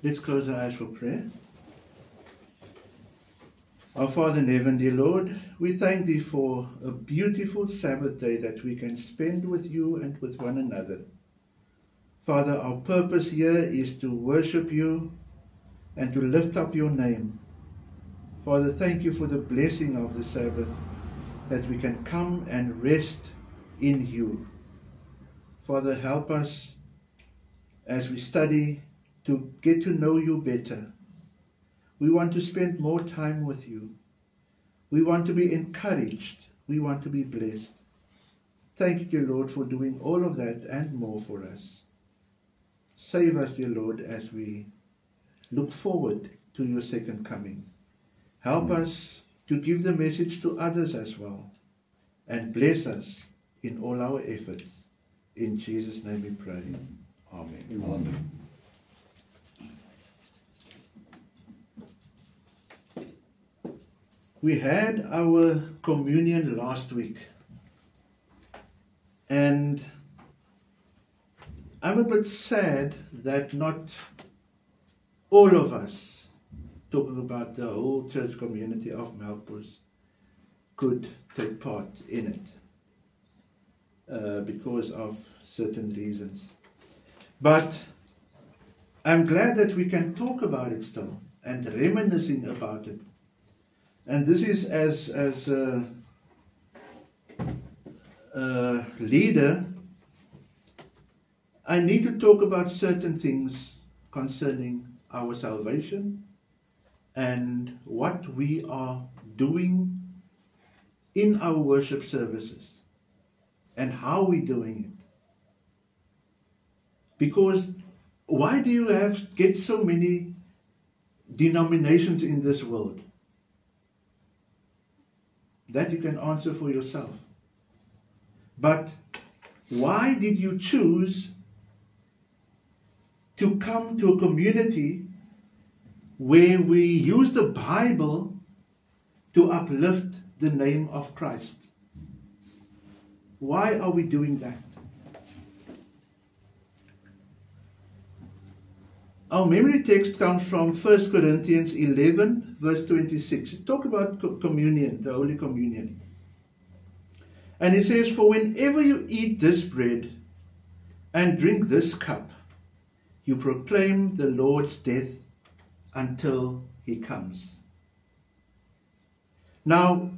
Let's close our eyes for prayer. Our Father in heaven, dear Lord, we thank Thee for a beautiful Sabbath day that we can spend with You and with one another. Father, our purpose here is to worship You and to lift up Your name. Father, thank You for the blessing of the Sabbath, that we can come and rest in You. Father, help us as we study to get to know You better. We want to spend more time with You. We want to be encouraged. We want to be blessed. Thank You, dear Lord, for doing all of that and more for us. Save us, dear Lord, as we look forward to Your second coming. Help us to give the message to others as well, and bless us in all our efforts. In Jesus' name we pray. Amen. Amen. We had our communion last week, and I'm a bit sad that not all of us, talking about the whole church community of Melkbos, could take part in it because of certain reasons. But I'm glad that we can talk about it still and reminiscing about it. And this is as a leader, I need to talk about certain things concerning our salvation and what we are doing in our worship services and how we're doing it. Because why do you get so many denominations in this world? That you can answer for yourself. But why did you choose to come to a community where we use the Bible to uplift the name of Christ? Why are we doing that? Our memory text comes from 1 Corinthians 11, verse 26. It talks about communion, the Holy Communion. And it says, "For whenever you eat this bread and drink this cup, you proclaim the Lord's death until He comes." Now,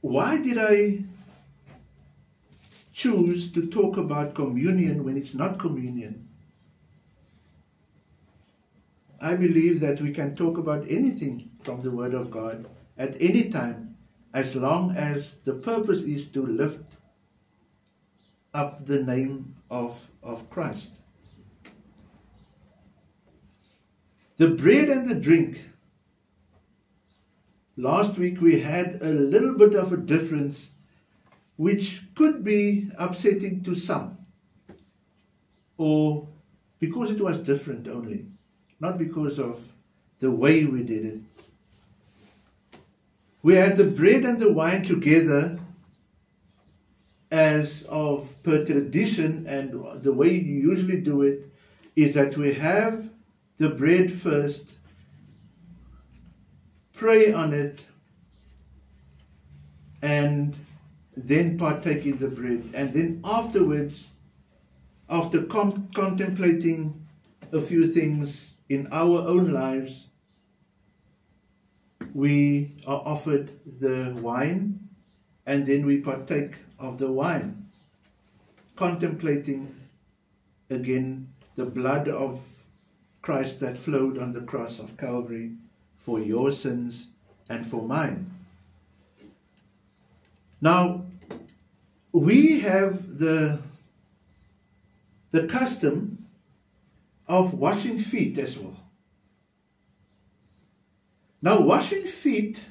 why did I choose to talk about communion when it's not communion? I believe that we can talk about anything from the Word of God at any time, as long as the purpose is to lift up the name of Christ. The bread and the drink. Last week we had a little bit of a difference, which could be upsetting to some, or because it was different only. Not because of the way we did it. We had the bread and the wine together as of per tradition, and the way you usually do it is that we have the bread first, pray on it, and then partake in the bread. And then afterwards, after contemplating a few things in our own lives, we are offered the wine, and then we partake of the wine, contemplating again the blood of Christ that flowed on the cross of Calvary for your sins and for mine. Now, we have the custom of washing feet as well. Now, washing feet,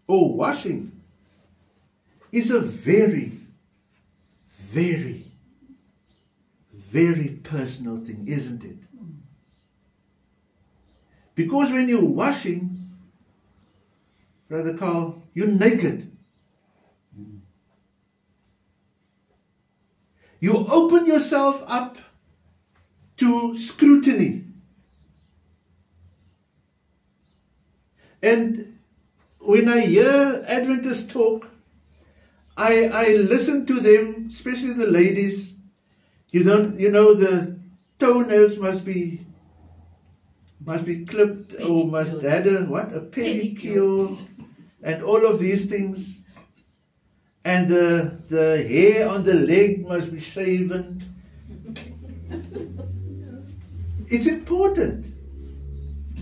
or washing, is a very, very, very personal thing, isn't it? Because when you're washing, Brother Carl, you're naked. You open yourself up to scrutiny. And when I hear Adventists talk, I listen to them, especially the ladies. You know, the toenails must be clipped, or must have a pedicure, and all of these things. And the hair on the leg must be shaven. It's important.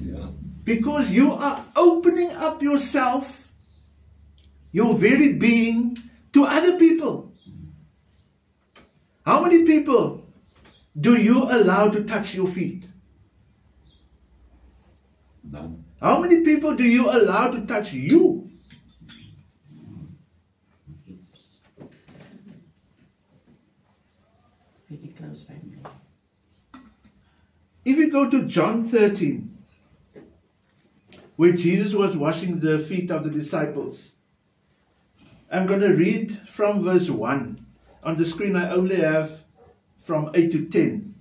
Yeah. Because you are opening up yourself, your very being, to other people. How many people do you allow to touch your feet? None. How many people do you allow to touch you? Pretty close family. If you go to John 13, where Jesus was washing the feet of the disciples, I'm going to read from verse 1. On the screen I only have from 8 to 10.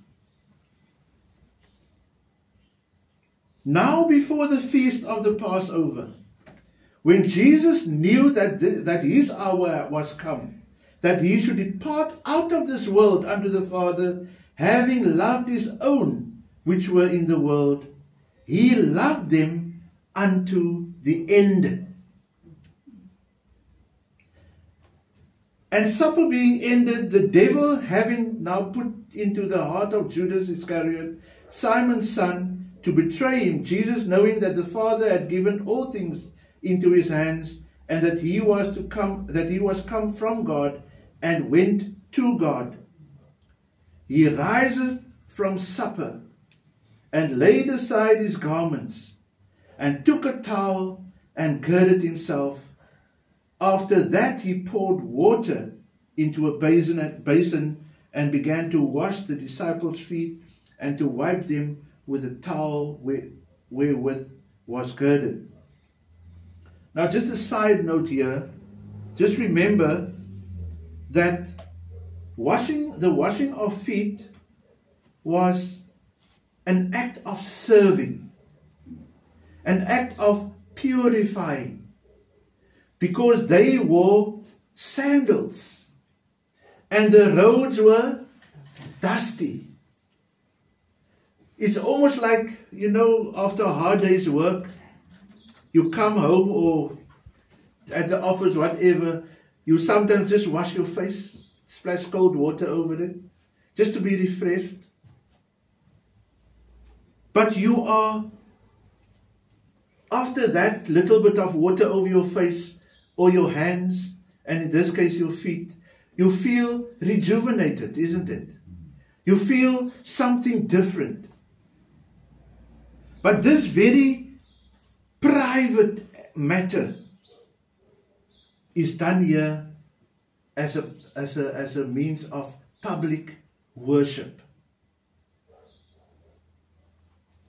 Now before the feast of the Passover, when Jesus knew that his hour was come, that he should depart out of this world unto the Father, having loved his own which were in the world, he loved them unto the end. And supper being ended, the devil having now put into the heart of Judas Iscariot, Simon's son, to betray him, Jesus, knowing that the Father had given all things into his hands, and that he was come from God, and went to God, he riseth from supper, and laid aside his garments, and took a towel, and girded himself. After that he poured water into a basin, and began to wash the disciples' feet, and to wipe them with the towel wherewith was girded. Now just a side note here, just remember that the washing of feet was an act of serving, an act of purifying, because they wore sandals and the roads were dusty. It's almost like, after a hard day's work, you come home or at the office, whatever, you sometimes just wash your face, splash cold water over it, just to be refreshed. But you are, after that little bit of water over your face or your hands, and in this case your feet, you feel rejuvenated, isn't it? You feel something different. But this very private matter is done here as a means of public worship.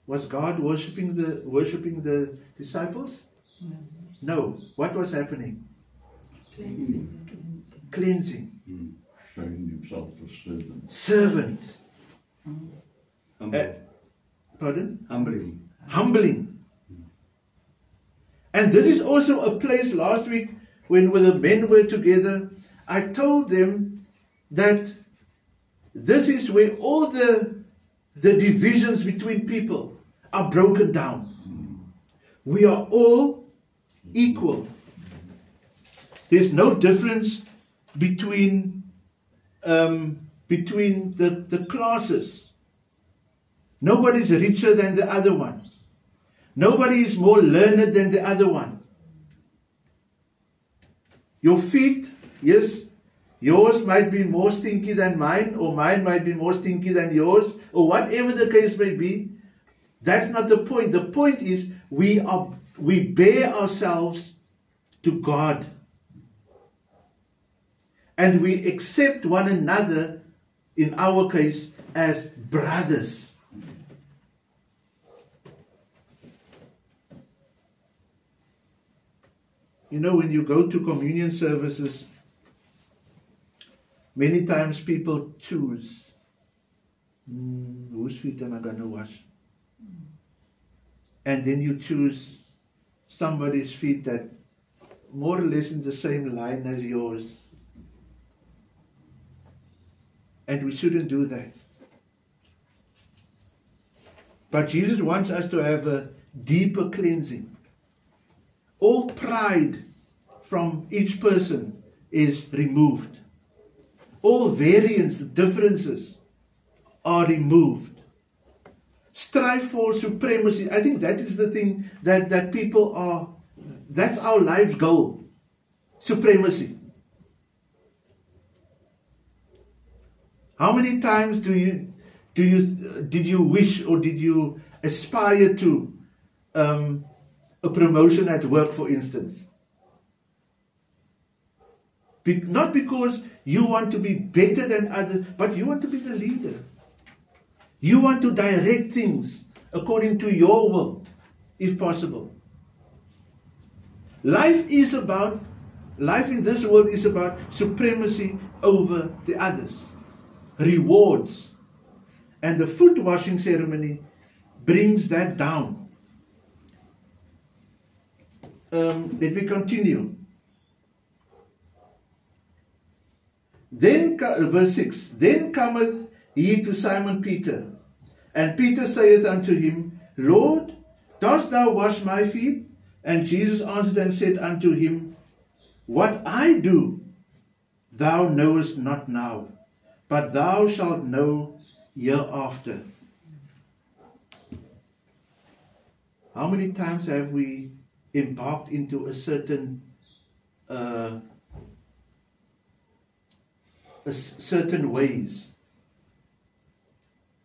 Was God worshipping the disciples? No. What was happening? Cleansing. Showing himself as servant. Servant. Pardon? Humbling. And this is also a place, last week when the men were together, I told them that this is where all the divisions between people are broken down. We are all equal. There's no difference between the classes. Nobody's richer than the other one. Nobody is more learned than the other one. Your feet, yes, yours might be more stinky than mine, or mine might be more stinky than yours, or whatever the case may be. That's not the point. The point is we bear ourselves to God. And we accept one another, in our case, as brothers. When you go to communion services, many times people choose Whose feet am I going to wash? And then you choose somebody's feet that more or less in the same line as yours. And we shouldn't do that. But Jesus wants us to have a deeper cleansing. All pride from each person is removed. All variance, differences are removed. Strive for supremacy. I think that is the thing that people are, that's our life's goal. Supremacy. How many times did you wish or did you aspire to a promotion at work, for instance? Not because you want to be better than others, but you want to be the leader. You want to direct things according to your will, if possible. Life in this world is about supremacy over the others. Rewards. And the foot washing ceremony brings that down. Let me continue. Then, verse 6, Then cometh he to Simon Peter, and Peter saith unto him, Lord, dost thou wash my feet? And Jesus answered and said unto him, What I do, thou knowest not now, but thou shalt know hereafter. How many times have we embarked into a certain ways,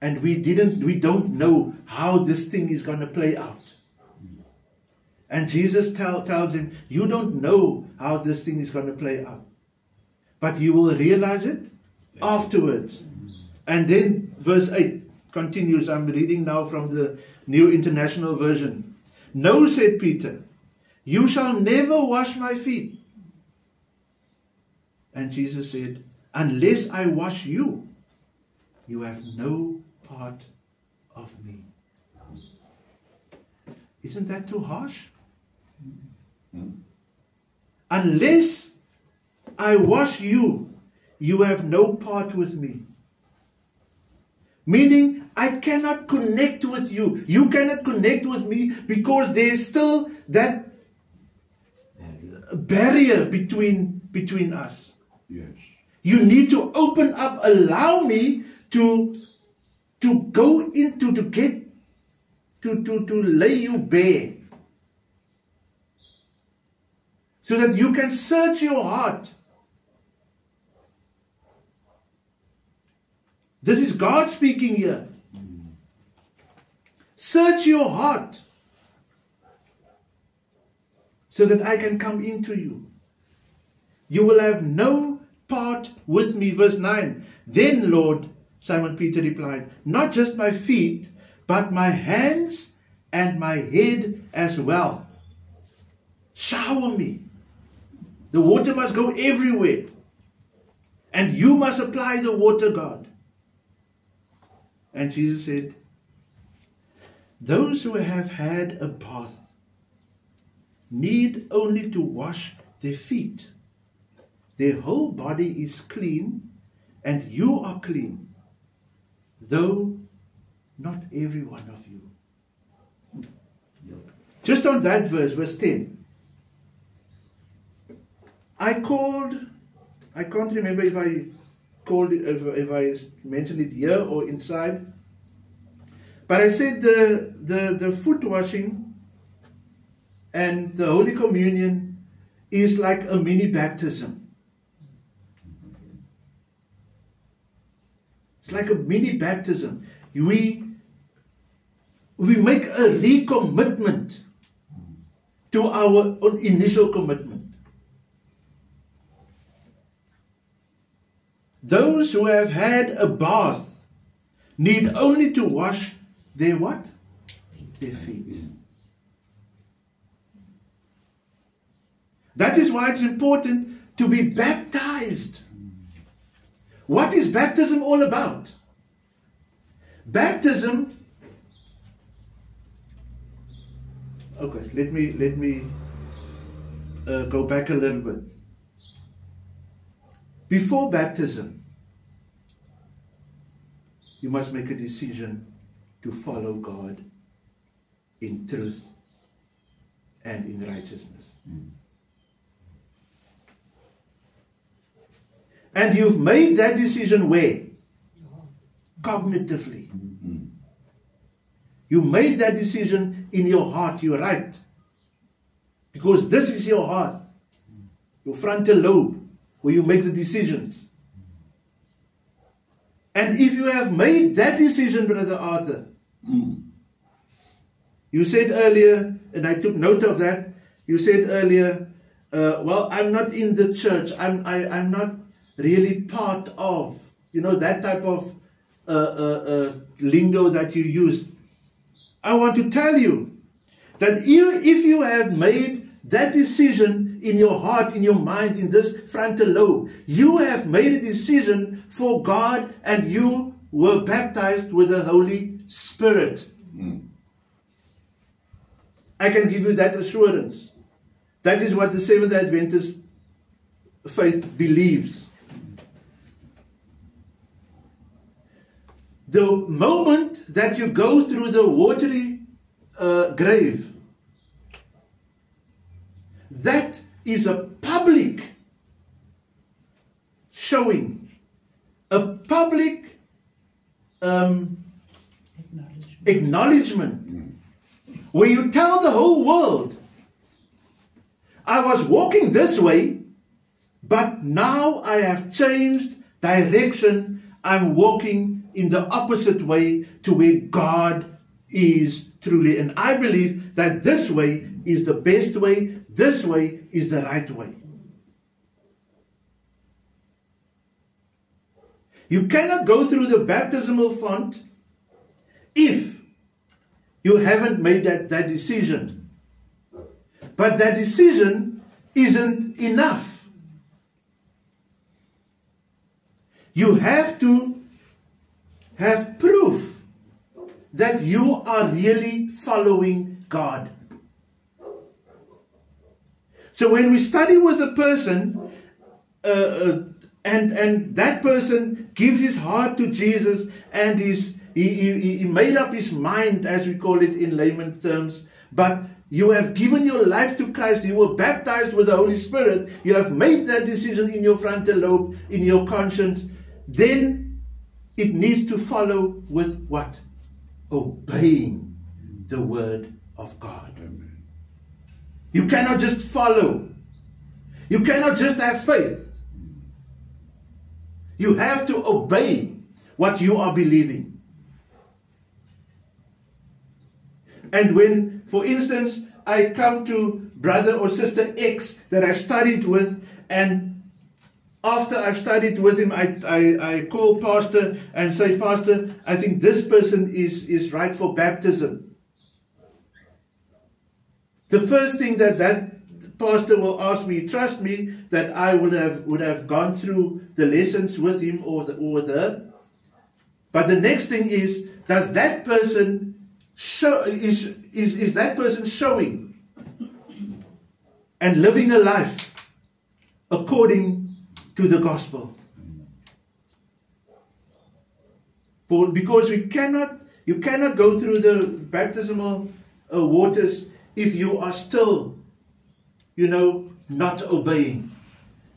and we don't know how this thing is going to play out? And Jesus tells him, you don't know how this thing is going to play out, but you will realize it afterwards. And then verse 8 continues. I'm reading now from the New International Version. No, said Peter, you shall never wash my feet. And Jesus said, unless I wash you, you have no part of me. Isn't that too harsh? Unless I wash you, you have no part with me. Meaning, I cannot connect with you. You cannot connect with me because there's still that barrier between us. Yes. You need to open up, allow me to go into, to lay you bare. So that you can search your heart. This is God speaking here. Search your heart. So that I can come into you. You will have no part with me. Verse 9. Then, Lord, Simon Peter replied, not just my feet, but my hands and my head as well. Shower me. The water must go everywhere. And you must apply the water, God. And Jesus said, those who have had a bath need only to wash their feet. Their whole body is clean, and you are clean, though not every one of you. Just on that verse 10. I can't remember if I called it, if I mentioned it here or inside. But I said the foot washing and the Holy Communion is like a mini baptism. It's like a mini baptism. We make a recommitment to our initial commitment. Those who have had a bath need only to wash their what? Their feet. That is why it's important to be baptized. What is baptism all about? Baptism. Okay, let me go back a little bit. Before baptism, you must make a decision to follow God in truth and in righteousness. And you've made that decision where? Cognitively. You made that decision in your heart, you're right. Because this is your heart, your frontal lobe, where you make the decisions. And if you have made that decision, Brother Arthur, you said earlier, and I took note of that, you said earlier, well, I'm not in the church, I'm not really part of, that type of lingo that you used. I want to tell you that if you have made that decision in your heart, in your mind, in this frontal lobe, you have made a decision for God and you were baptized with the Holy Spirit. I can give you that assurance. That is what the Seventh Adventist faith believes. The moment that you go through the watery grave, that is a public showing, a public acknowledgement, where you tell the whole world, I was walking this way, but now I have changed direction. I'm walking in the opposite way to where God is truly. And I believe that this way is the best way. This way is the right way. You cannot go through the baptismal font if you haven't made that decision. But that decision isn't enough. You have to have proof that you are really following God. So when we study with a person, and that person gives his heart to Jesus, and he made up his mind, as we call it in layman terms, but you have given your life to Christ, you were baptized with the Holy Spirit, you have made that decision in your frontal lobe, in your conscience, then it needs to follow with what? Obeying the word of God. Amen. You cannot just follow. You cannot just have faith. You have to obey what you are believing. And when, for instance, I come to brother or sister X that I studied with, and after I've studied with him, I call pastor and say, Pastor, I think this person is right for baptism. The first thing that pastor will ask me, trust me, that I would have gone through the lessons with him or with her. But the next thing is, does that person show, is that person showing and living a life according to the gospel? Because you cannot go through the baptismal waters if you are still, not obeying.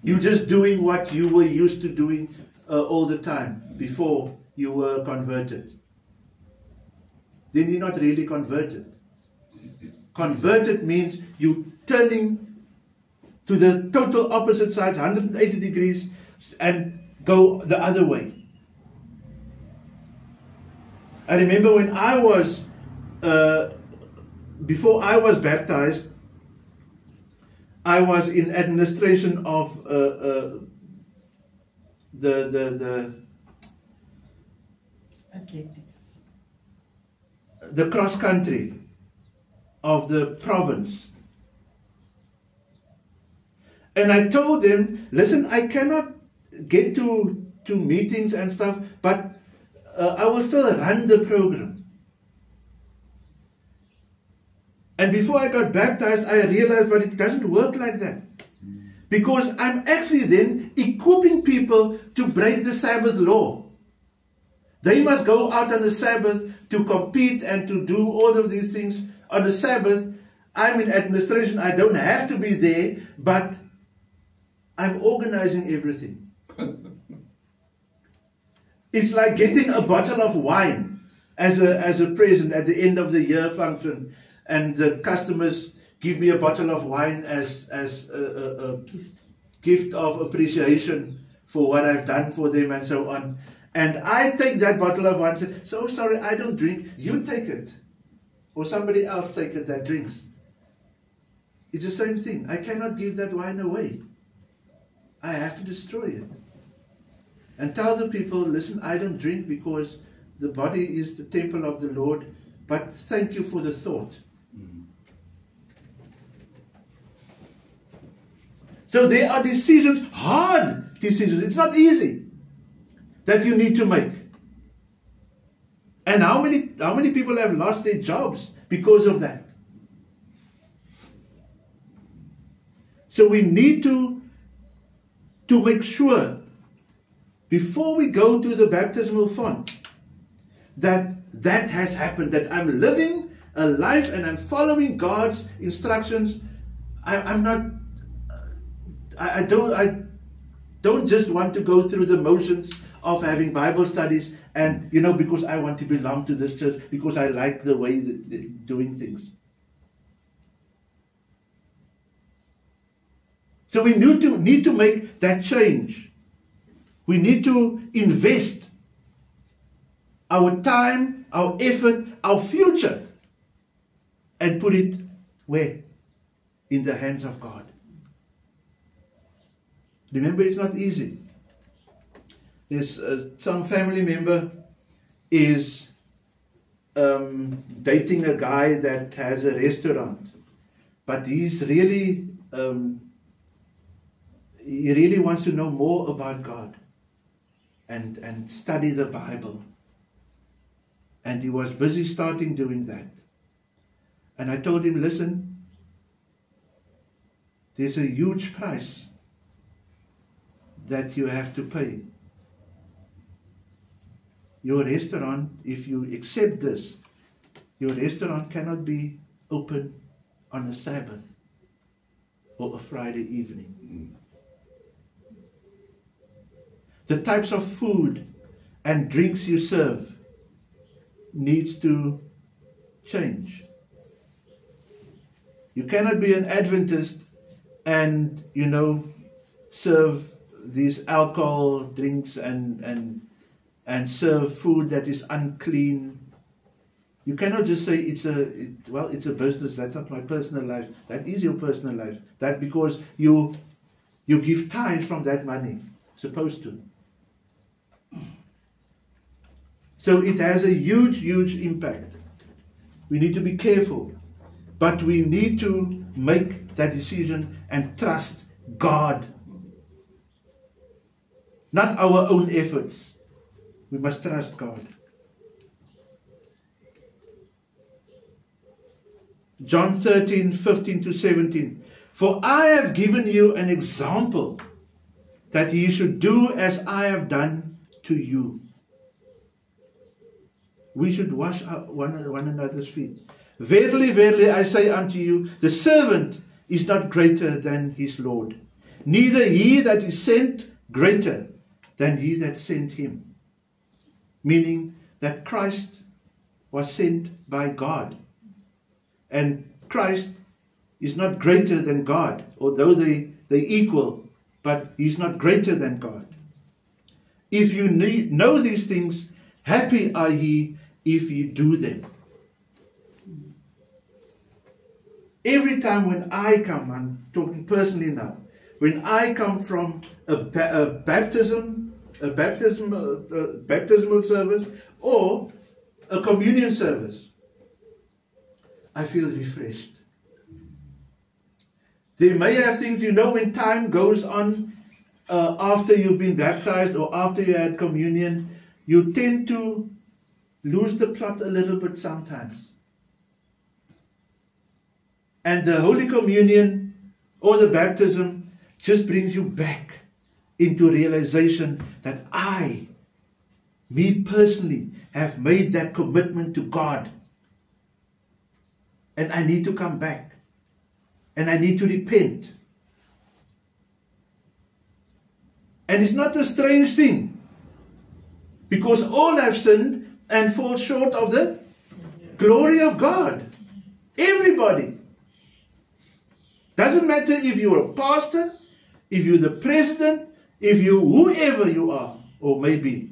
You're just doing what you were used to doing all the time before you were converted. Then you're not really converted. Converted means you turning to the total opposite side, 180 degrees, and go the other way. I remember when I was, before I was baptized, I was in administration of the cross country of the province. And I told them, listen, I cannot get to meetings and stuff, but I will still run the program. And before I got baptized, I realized, but it doesn't work like that. Because I'm actually then equipping people to break the Sabbath law. They must go out on the Sabbath to compete and to do all of these things on the Sabbath. I'm in administration, I don't have to be there, but I'm organizing everything. It's like getting a bottle of wine as a present at the end of the year function, and the customers give me a bottle of wine as a gift of appreciation for what I've done for them and so on. And I take that bottle of wine and say, so sorry, I don't drink, you take it. Or somebody else take it that drinks. It's the same thing. I cannot give that wine away. I have to destroy it. And tell the people, listen, I don't drink because the body is the temple of the Lord, but thank you for the thought. So there are decisions, hard decisions. It's not easy, that you need to make. And how many people have lost their jobs because of that? So we need to make sure, before we go to the baptismal font, that has happened, that I'm living a life and I'm following God's instructions. I don't just want to go through the motions of having Bible studies and, because I want to belong to this church, because I like the way they're doing things. So we need to make that change. We need to invest our time, our effort, our future, and put it where? In the hands of God. Remember, it's not easy. There's some family member is dating a guy that has a restaurant, but he's really he really wants to know more about God and study the Bible. And he was busy starting doing that. And I told him, listen, there's a huge price that you have to pay. Your restaurant, if you accept this, your restaurant cannot be open on a Sabbath or a Friday evening. The types of food and drinks you serve needs to change. You cannot be an Adventist and, serve these alcohol drinks and serve food that is unclean. You cannot just say it's a business. That's not my personal life. That is your personal life. That because you give tithes from that money, supposed to. So it has a huge, huge impact. We need to be careful, but we need to make that decision and trust God. Not our own efforts. We must trust God. John 13:15-17. For I have given you an example that ye should do as I have done to you. We should wash one another's feet. Verily, verily, I say unto you, the servant is not greater than his Lord, neither he that is sent greater than he that sent him. Meaning that Christ was sent by God. And Christ is not greater than God, although they equal, but he's not greater than God. If you know these things, happy are ye if you do them. Every time when I come, I'm talking personally now, when I come from a baptismal service or a communion service, I feel refreshed. There may have things, when time goes on, after you've been baptized or after you had communion, you tend to lose the plot a little bit sometimes. And the Holy Communion or the baptism just brings you back into realization that me personally, have made that commitment to God. And I need to come back. And I need to repent. And it's not a strange thing. Because all have sinned and fall short of the glory of God. Everybody. Doesn't matter if you're a pastor, if you're the president, if you whoever you are or may be.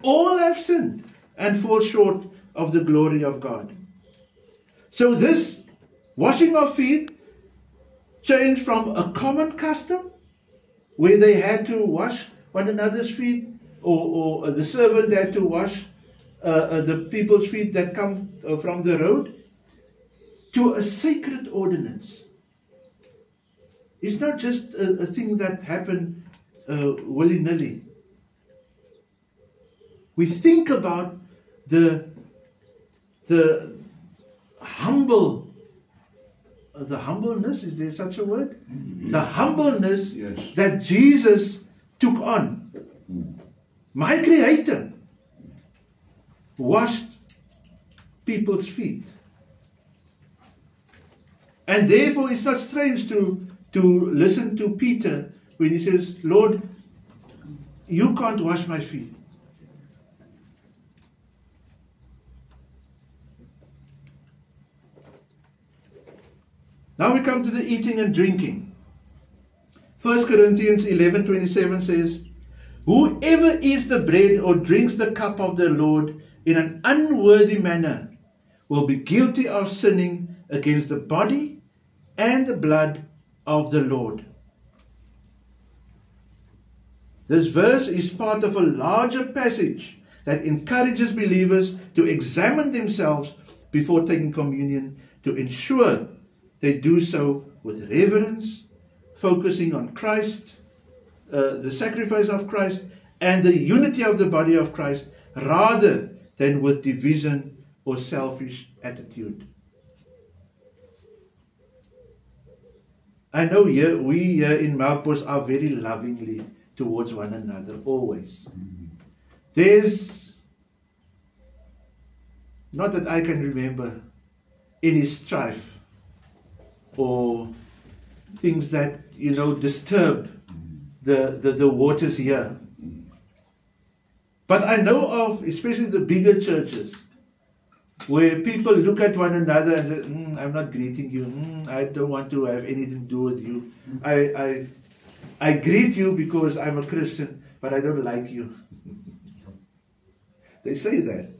All have sinned and fall short of the glory of God. So this washing of feet changed from a common custom where they had to wash one another's feet, or the servant had to wash the people's feet that come from the road, to a sacred ordinance. It's not just a thing that happened willy-nilly. We think about the humbleness, is there such a word? The humbleness that Jesus took on. My Creator washed people's feet. And therefore it's not strange to listen to Peter when he says, Lord, you can't wash my feet. Now we come to the eating and drinking. 1 Corinthians 11:27 says, whoever eats the bread or drinks the cup of the Lord in an unworthy manner will be guilty of sinning against the body and the blood of the Lord. This verse is part of a larger passage that encourages believers to examine themselves before taking communion, to ensure they do so with reverence, focusing on Christ, the sacrifice of Christ, and the unity of the body of Christ, rather than with division or selfish attitude. I know we here in Melkbos are very lovingly towards one another, always. There's, not that I can remember, any strife or things that, disturb the waters here. But I know of, especially the bigger churches, where people look at one another and say, I'm not greeting you. I don't want to have anything to do with you. I greet you because I'm a Christian, but I don't like you. They say that.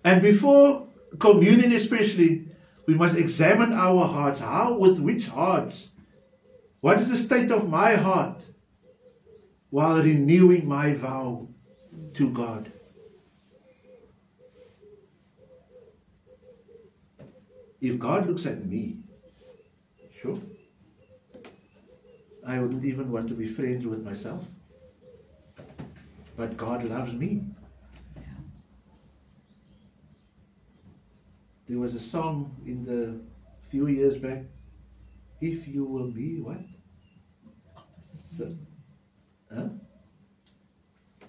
And before communion especially, we must examine our hearts. With which hearts? What is the state of my heart while renewing my vow to God? If God looks at me, sure, I wouldn't even want to be friends with myself. But God loves me. There was a song in the few years back, if you will be what? So,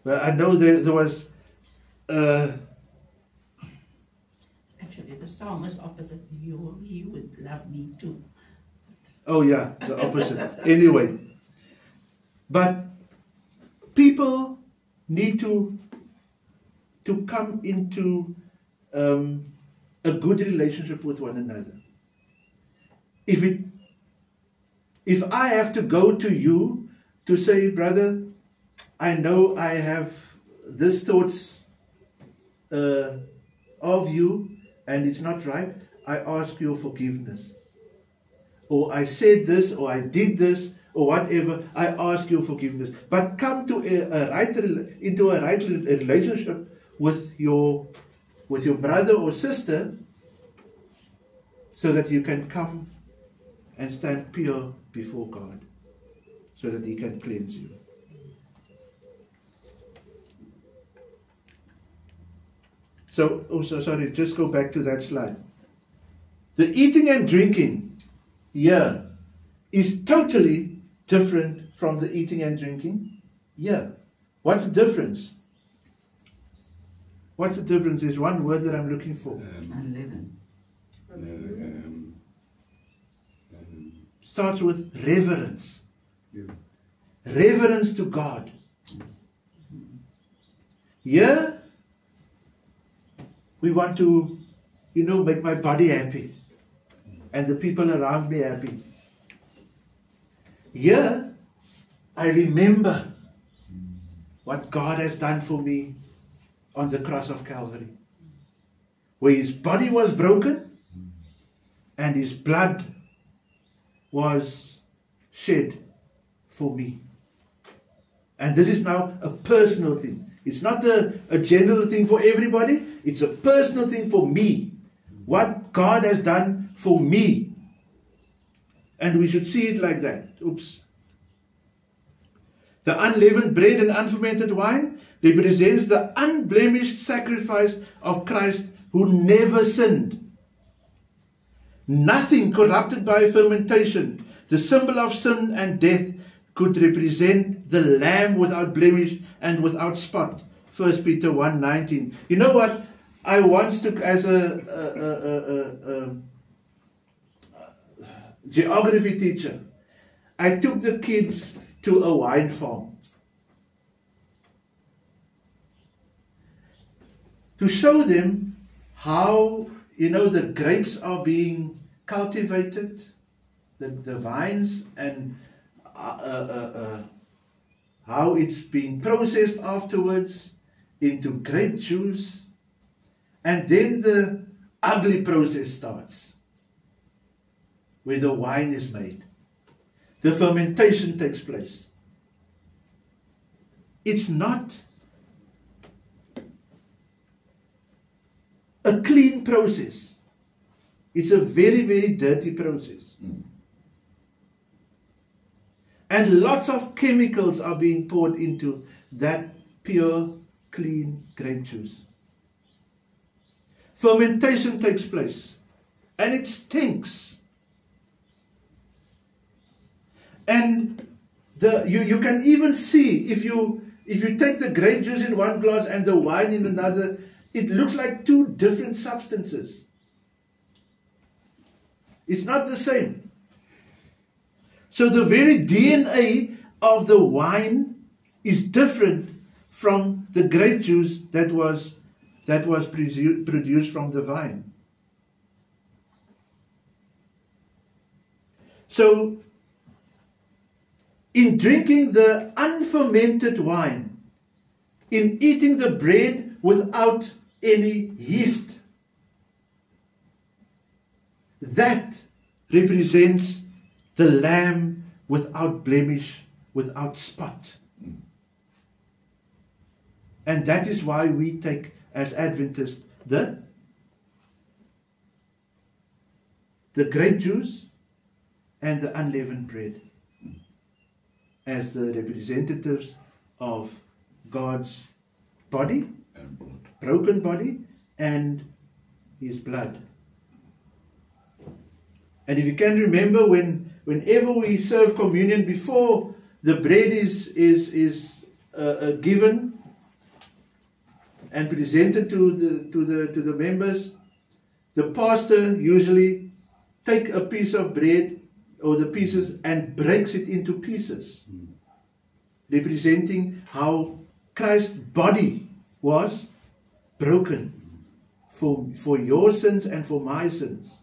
well, I know there was actually the song is opposite. You would love me too. Oh yeah, the opposite. Anyway, but people need to come into a good relationship with one another. If I have to go to you to say, brother, I know I have this thoughts of you and it's not right, I ask your forgiveness. Or I said this, or I did this, or whatever, I ask your forgiveness. But come to into a right relationship with your brother or sister, so that you can come and stand pure before God, so that He can cleanse you. So, also, sorry, just go back to that slide. The eating and drinking here is totally different from the eating and drinking here. What's the difference? What's the difference? There's one word that I'm looking for. Unleavened. Starts with reverence. Yeah. Reverence to God. Here, we want to, make my body happy and the people around me happy. Here, I remember what God has done for me on the cross of Calvary, where his body was broken and his blood was shed for me. And this is now a personal thing. It's not a general thing for everybody. It's a personal thing for me. What God has done for me. And we should see it like that. Oops. The unleavened bread and unfermented wine represents the unblemished sacrifice of Christ, who never sinned. Nothing corrupted by fermentation, the symbol of sin and death, could represent the Lamb without blemish and without spot. 1 Peter 1:19. You know what? I once took, as a geography teacher, I took the kids to a wine farm to show them how, the grapes are being cultivated, the vines, and how it's being processed afterwards into grape juice. And then the ugly process starts, where the wine is made. The fermentation takes place. It's not a clean process. It's a very, very dirty process. And lots of chemicals are being poured into that pure, clean grape juice. Fermentation takes place, and it stinks. And you can even see, if you take the grape juice in one glass and the wine in another, it looks like two different substances. It's not the same. So the very DNA of the wine is different from the grape juice that was produced from the vine. So, in drinking the unfermented wine, in eating the bread without any yeast, that represents the Lamb without blemish, without spot. And that is why we take, as Adventists, the grape juice and the unleavened bread as the representatives of God's body, And blood. broken body, and his blood. And if you can remember, whenever we serve communion, before the bread is given and presented to the members, the pastor usually take a piece of bread or the pieces and breaks it into pieces, representing how Christ's body was broken for your sins and for my sins.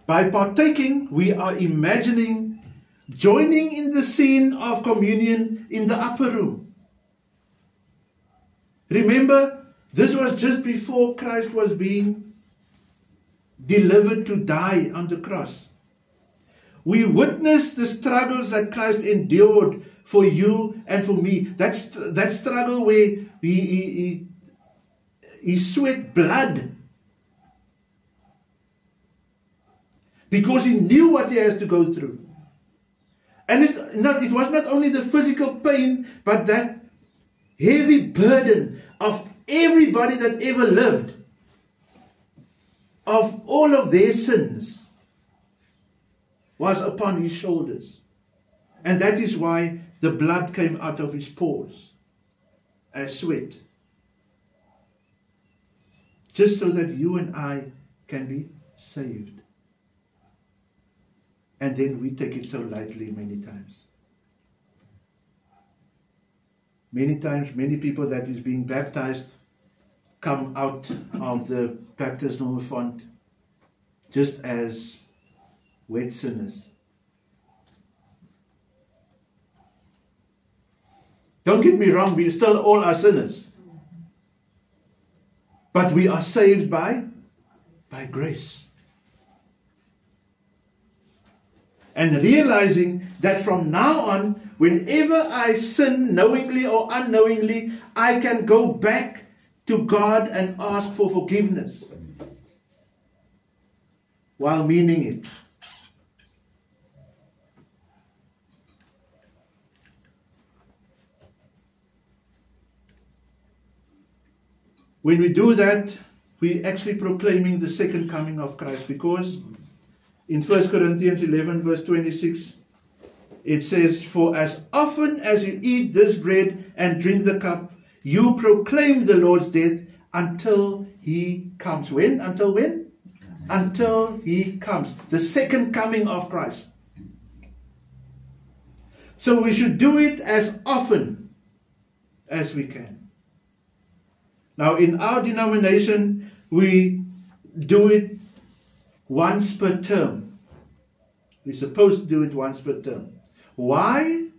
By partaking, we are imagining joining in the scene of communion in the upper room. Remember, this was just before Christ was being delivered to die on the cross. We witnessed the struggles that Christ endured for you and for me. That struggle where he sweat blood because he knew what he has to go through. And it was not only the physical pain, but that heavy burden of everybody that ever lived, of all of their sins, was upon his shoulders. And that is why the blood came out of his pores as sweat. Just so that you and I can be saved. And then we take it so lightly many times. Many times, many people that is being baptized come out of the baptismal font just as wet sinners. Don't get me wrong, we still all are sinners. But we are saved by grace. And realizing that from now on, whenever I sin knowingly or unknowingly, I can go back to God and ask for forgiveness while meaning it. When we do that, we're actually proclaiming the second coming of Christ, because in 1 Corinthians 11 verse 26, it says, "For as often as you eat this bread and drink the cup, you proclaim the Lord's death until he comes." When? Until when? Until he comes. The second coming of Christ. So we should do it as often as we can. Now in our denomination, we do it once per term. We're supposed to do it once per term. Why?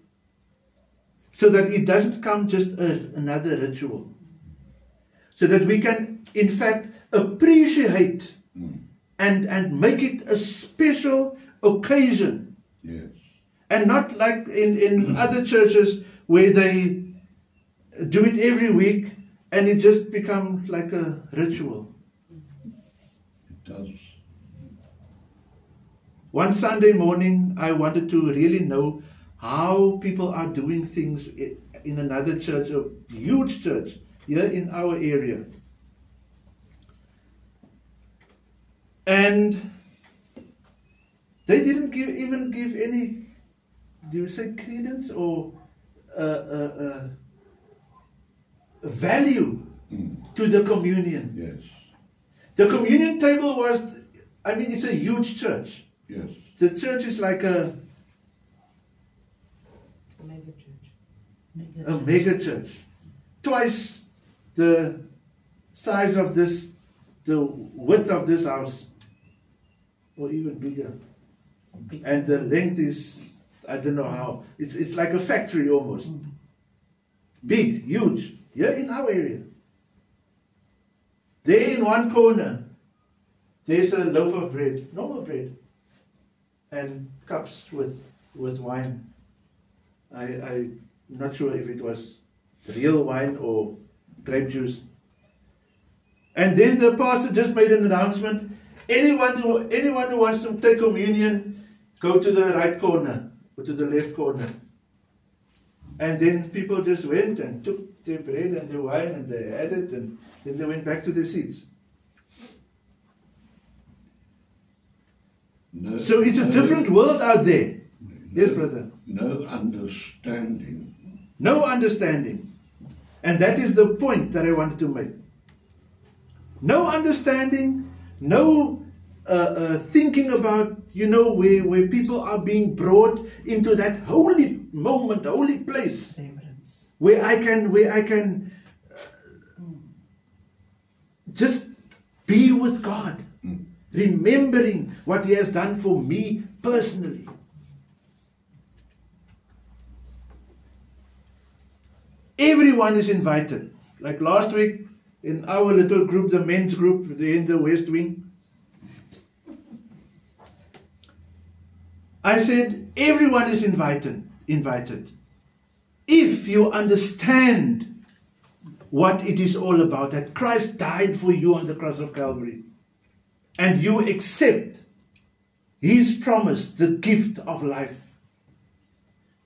So that it doesn't come just another ritual. So that we can, in fact, appreciate and make it a special occasion. Yes. And not like in other churches where they do it every week and it just becomes like a ritual. It does. One Sunday morning, I wanted to really know how people are doing things in another church, a huge church here in our area. And they didn't even give any, do you say credence or value to the communion. Yes. The communion table was, I mean, it's a huge church. Yes. The church is like a Mega church. mega church. Twice the size of this, the width of this house, or even bigger. And the length is, I don't know how, it's like a factory almost. Big, huge, here in our area. There in one corner, there's a loaf of bread, normal bread, and cups with wine. I'm not sure if it was real wine or grape juice. And then the pastor just made an announcement. Anyone who wants to take communion, go to the right corner or to the left corner. And then people just went and took their bread and their wine and they had it, and then they went back to their seats. No, So it's a different world out there. Yes, brother. No understanding. No understanding. And that is the point that I wanted to make. No understanding, no thinking about, where people are being brought into that holy moment, holy place, Reverence. where I can just be with God, remembering what He has done for me personally. Everyone is invited. Like last week, in our little group, the men's group, in the West Wing, I said, everyone is invited. If you understand what it is all about, that Christ died for you on the cross of Calvary, and you accept His promise, the gift of life,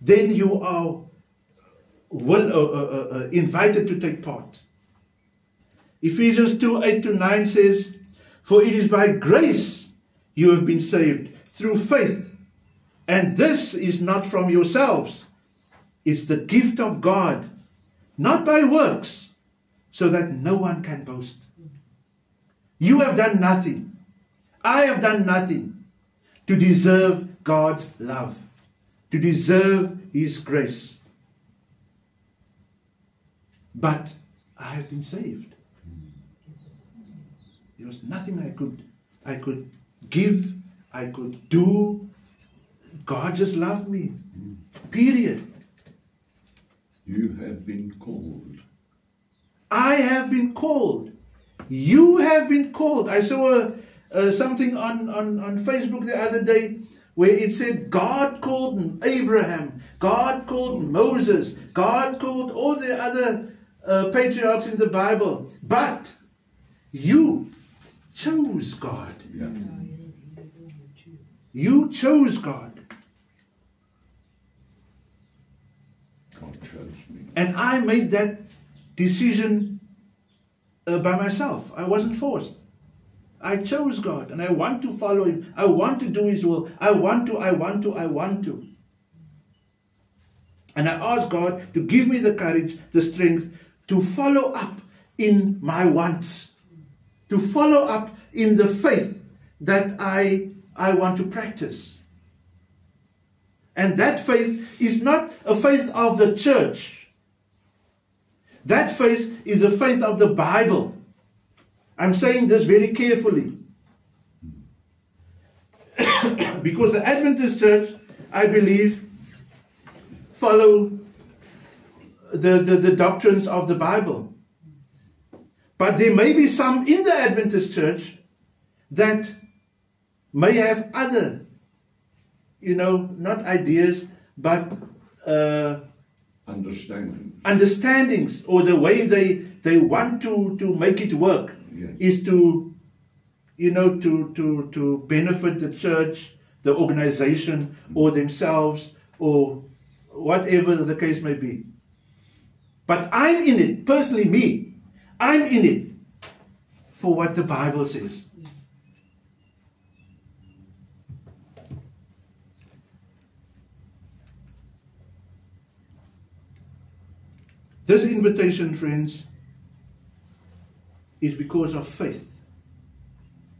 then you are invited to take part. Ephesians 2:8-9 says, "For it is by grace you have been saved, through faith. And this is not from yourselves. It's the gift of God, not by works, so that no one can boast." You have done nothing. I have done nothing to deserve God's love, to deserve His grace. But I have been saved. There was nothing I could give, I could do. God just loved me. Period. You have been called. I have been called. You have been called. I saw something on Facebook the other day where it said God called Abraham, God called Moses, God called all the other patriarchs in the Bible. But you chose God. Yeah. You chose God. God chose me. And I made that decision by myself. I wasn't forced. I chose God and I want to follow Him. I want to do His will. I want to. And I ask God to give me the courage, the strength to follow up in my wants. To follow up in the faith that I want to practice. And that faith is not a faith of the church. That faith is the faith of the Bible. I'm saying this very carefully. Because the Adventist church, I believe, follow the doctrines of the Bible. But there may be some in the Adventist church that may have other, not ideas, but understandings, or the way they want to make it work. Yes. Is to benefit the church, the organization, or themselves, or whatever the case may be. But I'm in it, personally me, I'm in it for what the Bible says. This invitation, friends, is because of faith.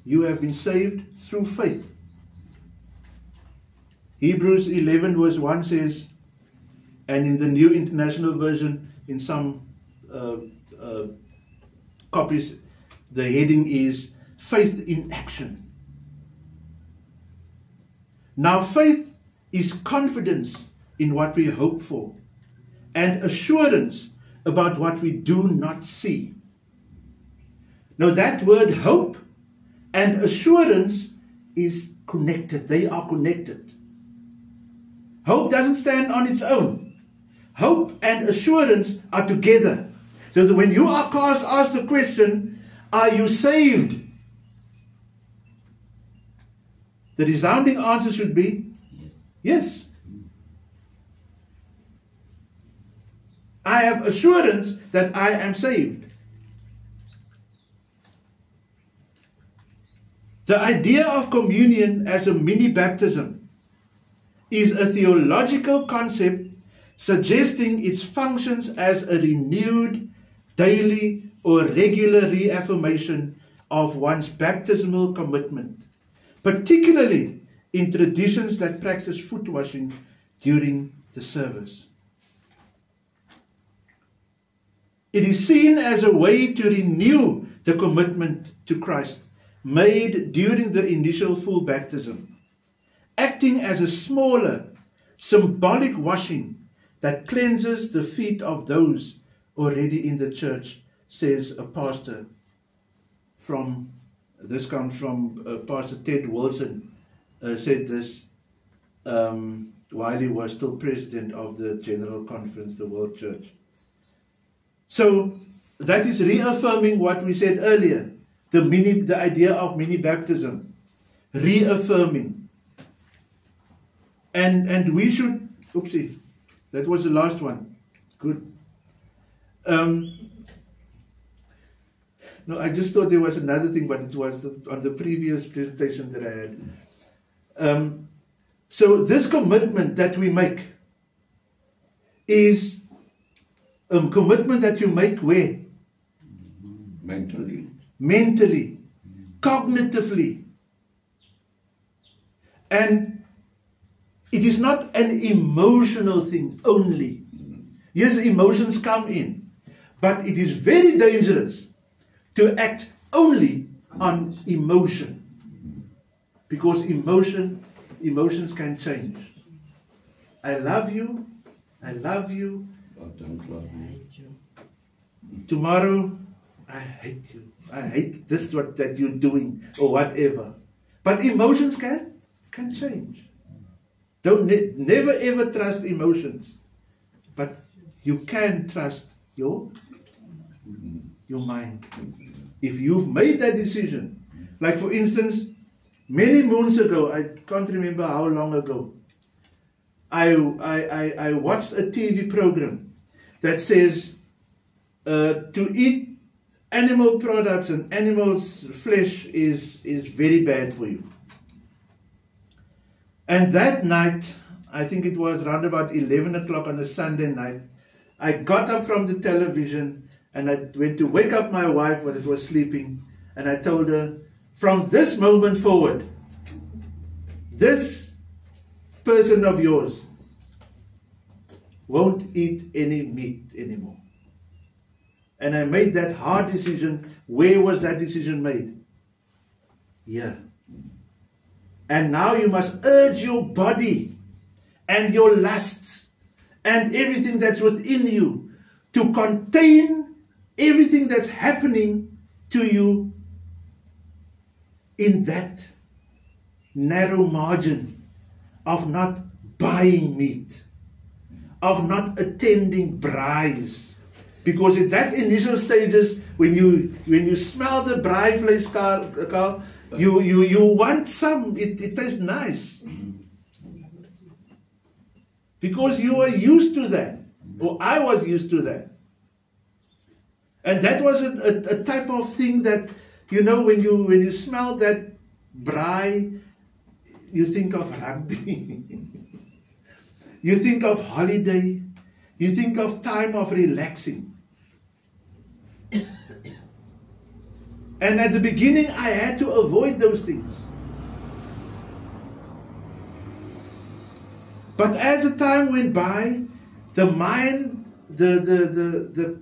You have been saved through faith. Hebrews 11 verse 1 says, and in the New International Version, in some copies, the heading is Faith in Action. Now faith is confidence in what we hope for, and assurance about what we do not see. Now that word hope and assurance is connected. They are connected. Hope doesn't stand on its own. Hope and assurance are together. So that when you are asked the question, are you saved? The resounding answer should be yes. I have assurance that I am saved. The idea of communion as a mini baptism is a theological concept suggesting its functions as a renewed, daily or regular reaffirmation of one's baptismal commitment, particularly in traditions that practice foot washing during the service. It is seen as a way to renew the commitment to Christ made during the initial full baptism, acting as a smaller, symbolic washing that cleanses the feet of those already in the church, says a pastor this comes from Pastor Ted Wilson, said this while he was still president of the General Conference, the World Church. So that is reaffirming what we said earlier, the idea of mini baptism, reaffirming. And we should, oopsie, that was the last one. Good. No, I just thought there was another thing, but it was on the previous presentation that I had. So this commitment that we make is a commitment that you make where? Mentally, cognitively. And it is not an emotional thing only. Yes, emotions come in, but it is very dangerous to act only on emotion, because emotions can change. I love you. I don't love you. Tomorrow, I hate you. I hate this that you're doing or whatever. But emotions can change. Never ever trust emotions, but you can trust your mind. If you've made that decision, like for instance, many moons ago, I can't remember how long ago, I watched a TV program that says to eat animal products and animals' flesh is very bad for you. And that night, I think it was around about 11 o'clock on a Sunday night, I got up from the television and I went to wake up my wife when it was sleeping, and I told her, from this moment forward, this person of yours won't eat any meat anymore. And I made that hard decision. Where was that decision made? Here. And now you must urge your body and your lusts and everything that's within you to contain everything that's happening to you in that narrow margin of not buying meat, of not attending braais. Because in that initial stages, when you smell the braai vlees, Carl, you want some. It tastes nice. Because you are used to that. Or I was used to that. And that was a type of thing that, when you smell that braai, you think of rugby. You think of holiday. You think of time of relaxing. And at the beginning, I had to avoid those things. But as the time went by, the mind, the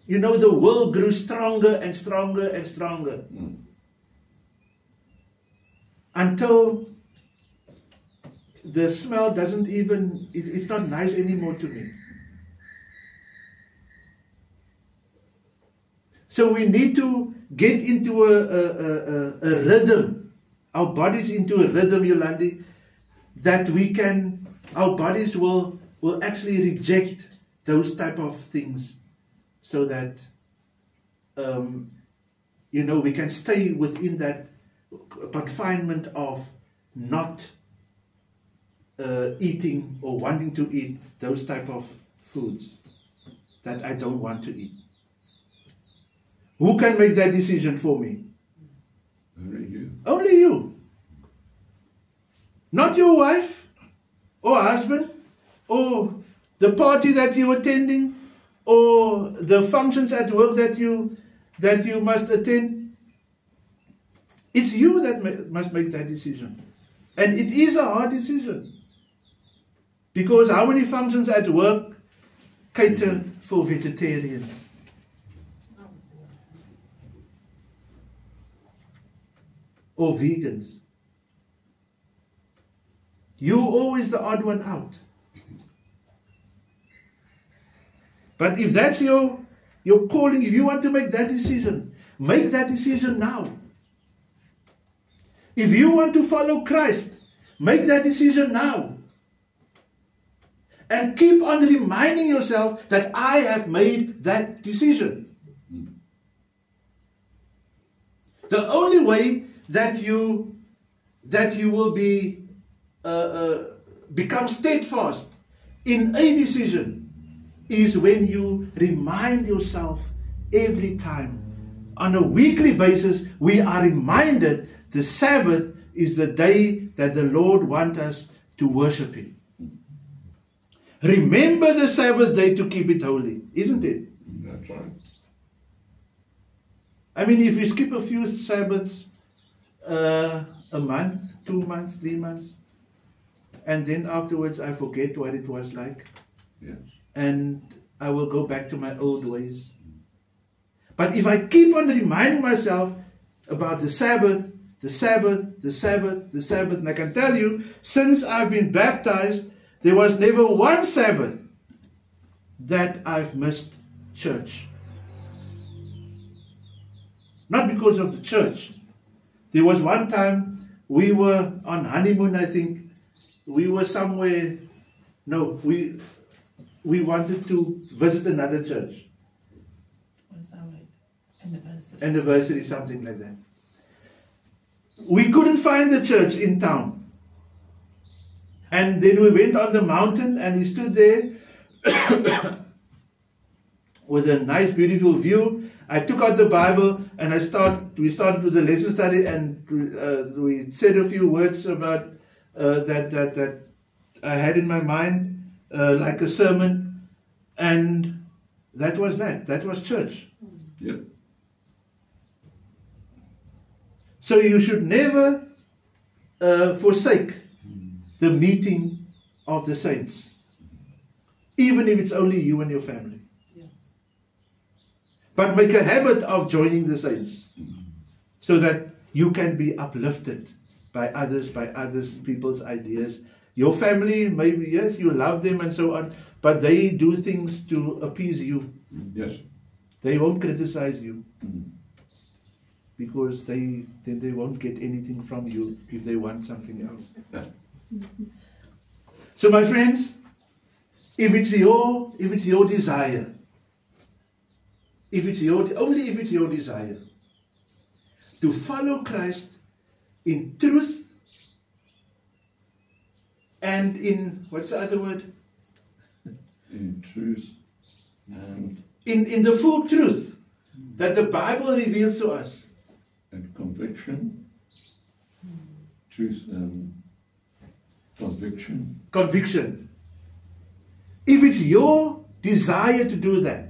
will grew stronger and stronger and stronger. Until the smell doesn't even, it's not nice anymore to me. So we need to get into a rhythm, our bodies into a rhythm, Yolandi, that our bodies will actually reject those type of things, so that, we can stay within that confinement of not eating or wanting to eat those type of foods that I don't want to eat. Who can make that decision for me? Only you. Only you. Not your wife or husband or the party that you're attending or the functions at work that you must attend. It's you that must make that decision. And it is a hard decision. Because how many functions at work cater for vegetarians? Or vegans? You're always the odd one out. But if that's your calling, if you want to make that decision now. If you want to follow Christ, make that decision now. And keep on reminding yourself that I have made that decision. The only way that you will be become steadfast in a decision is when you remind yourself every time. On a weekly basis, we are reminded the Sabbath is the day that the Lord wants us to worship Him. Remember the Sabbath day to keep it holy, isn't it? That's right. I mean, if we skip a few Sabbaths, a month, 2 months, 3 months, and then afterwards I forget what it was like, Yes. and I will go back to my old ways. But if I keep on reminding myself about the Sabbath, the Sabbath, the Sabbath, the Sabbath, and I can tell you, since I've been baptized, there was never one Sabbath that I've missed church. Not because of the church. There was one time we were on honeymoon, I think. We were somewhere, no, we wanted to visit another church. Was our Anniversary, something like that. We couldn't find the church in town. And then we went on the mountain and we stood there with a nice, beautiful view. I took out the Bible and we started with the lesson study, and we said a few words about that I had in my mind, like a sermon, and that was that. That was church. Yep. So you should never forsake the meeting of the saints, even if it's only you and your family. But make a habit of joining the saints so that you can be uplifted by others, people's ideas. Your family, maybe, yes, you love them and so on, but they do things to appease you. Yes. They won't criticize you because then they won't get anything from you if they want something else. So my friends, if it's your desire, only if it's your desire to follow Christ in truth and in, what's the other word? In truth and In the full truth that the Bible reveals to us. and conviction. Truth and conviction. Conviction. If it's your desire to do that,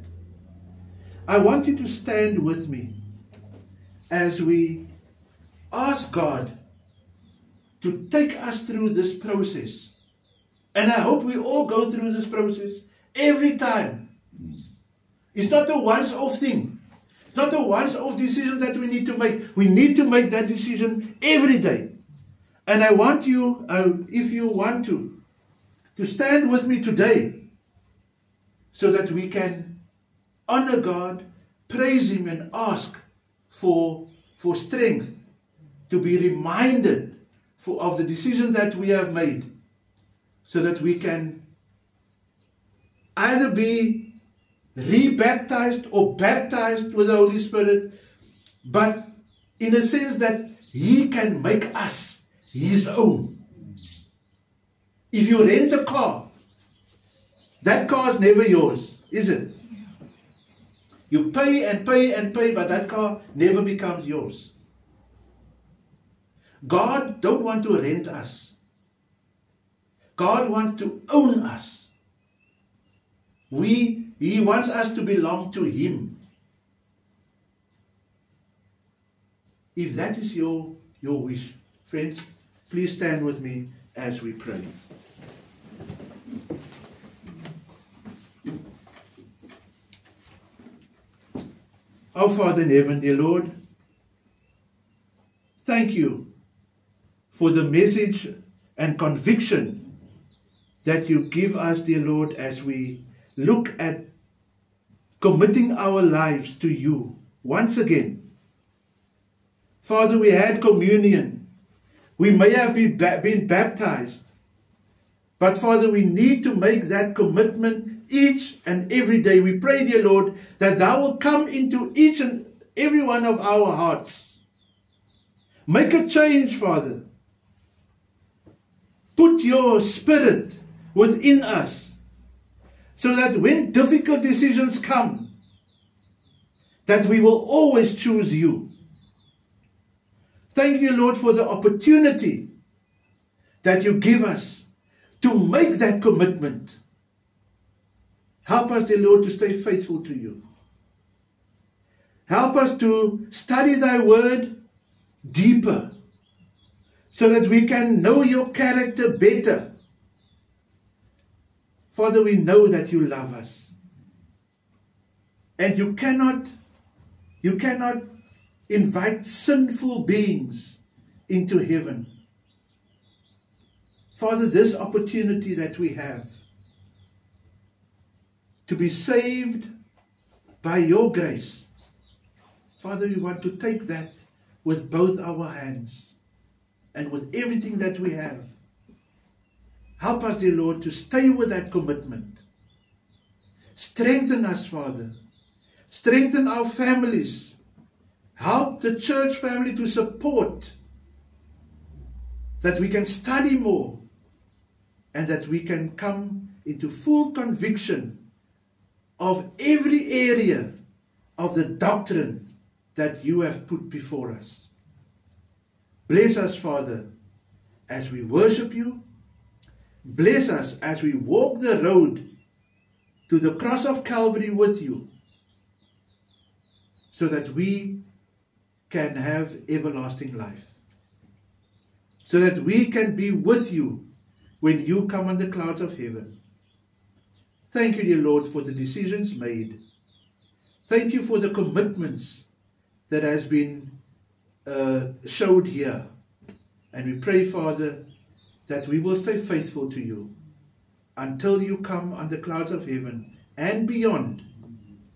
I want you to stand with me as we ask God to take us through this process. And I hope we all go through this process every time. It's not a once-off thing. It's not a once-off decision that we need to make. We need to make that decision every day. And I want you, if you want to stand with me today so that we can honor God, praise Him, and ask for strength to be reminded of the decision that we have made, so that we can either be rebaptized or baptized with the Holy Spirit, but in a sense that He can make us His own. If you rent a car, that car is never yours, is it? You pay and pay and pay, but that car never becomes yours. God don't want to rent us. God wants to own us. He wants us to belong to Him. If that is your wish, friends, please stand with me as we pray. Our Father in heaven, dear Lord, thank you for the message and conviction that you give us, dear Lord, as we look at committing our lives to you once again. Father, we had communion. We may have been baptized. But Father, we need to make that commitment each and every day. We pray, dear Lord, that Thou will come into each and every one of our hearts. Make a change, Father. Put your Spirit within us, so that when difficult decisions come, that we will always choose you. Thank you, Lord, for the opportunity that you give us to make that commitment. Help us, dear Lord, to stay faithful to you. Help us to study thy word deeper, so that we can know your character better. Father, we know that you love us. And you cannot invite sinful beings into heaven. Father, this opportunity that we have to be saved by your grace, Father, we want to take that with both our hands and with everything that we have. Help us, dear Lord, to stay with that commitment. Strengthen us, Father. Strengthen our families. Help the church family to support, that we can study more and that we can come into full conviction of every area of the doctrine that you have put before us. Bless us, Father, as we worship you. Bless us as we walk the road to the cross of Calvary with you, so that we can have everlasting life, so that we can be with you when you come on the clouds of heaven. Thank you, dear Lord, for the decisions made. Thank you for the commitments that has been showed here. And we pray, Father, that we will stay faithful to you until you come on the clouds of heaven and beyond.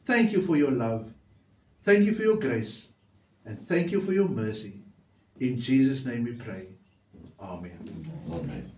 Thank you for your love. Thank you for your grace. And thank you for your mercy. In Jesus' name we pray. Amen. Amen.